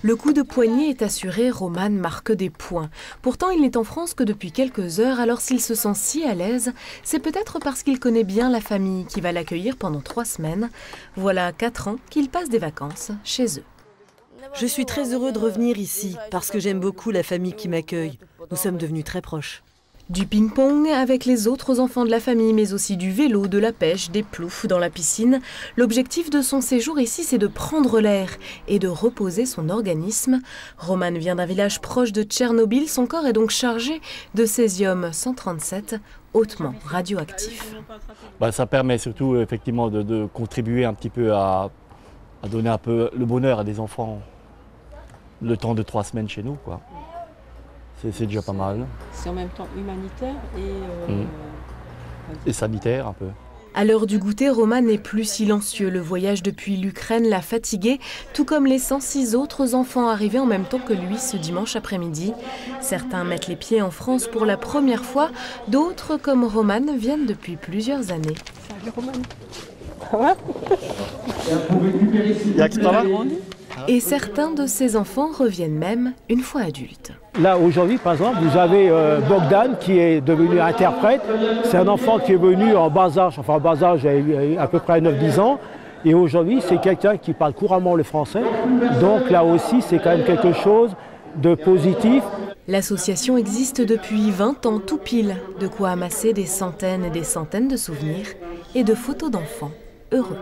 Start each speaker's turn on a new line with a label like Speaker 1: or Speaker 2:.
Speaker 1: Le coup de poignet est assuré, Roman marque des points. Pourtant, il n'est en France que depuis quelques heures, alors s'il se sent si à l'aise, c'est peut-être parce qu'il connaît bien la famille qui va l'accueillir pendant 3 semaines. Voilà 4 ans qu'il passe des vacances chez eux.
Speaker 2: Je suis très heureux de revenir ici, parce que j'aime beaucoup la famille qui m'accueille. Nous sommes devenus très proches.
Speaker 1: Du ping-pong avec les autres enfants de la famille, mais aussi du vélo, de la pêche, des ploufs dans la piscine. L'objectif de son séjour ici, c'est de prendre l'air et de reposer son organisme. Roman vient d'un village proche de Tchernobyl. Son corps est donc chargé de césium-137, hautement radioactif.
Speaker 3: Ça permet surtout effectivement de contribuer un petit peu à donner un peu le bonheur à des enfants le temps de 3 semaines chez nous, quoi. C'est déjà pas mal.
Speaker 4: C'est en même temps humanitaire
Speaker 3: et sanitaire un peu.
Speaker 1: À l'heure du goûter, Roman n'est plus silencieux. Le voyage depuis l'Ukraine l'a fatigué, tout comme les 106 autres enfants arrivés en même temps que lui ce dimanche après-midi. Certains mettent les pieds en France pour la première fois, d'autres, comme Roman, viennent depuis plusieurs années.
Speaker 4: Salut Roman.
Speaker 1: Et certains de ces enfants reviennent même une fois adultes.
Speaker 5: Là, aujourd'hui, par exemple, vous avez Bogdan qui est devenu interprète. C'est un enfant qui est venu en bas âge, il a à peu près 9-10 ans. Et aujourd'hui, c'est quelqu'un qui parle couramment le français. Donc là aussi, c'est quand même quelque chose de positif.
Speaker 1: L'association existe depuis 20 ans tout pile, de quoi amasser des centaines et des centaines de souvenirs et de photos d'enfants heureux.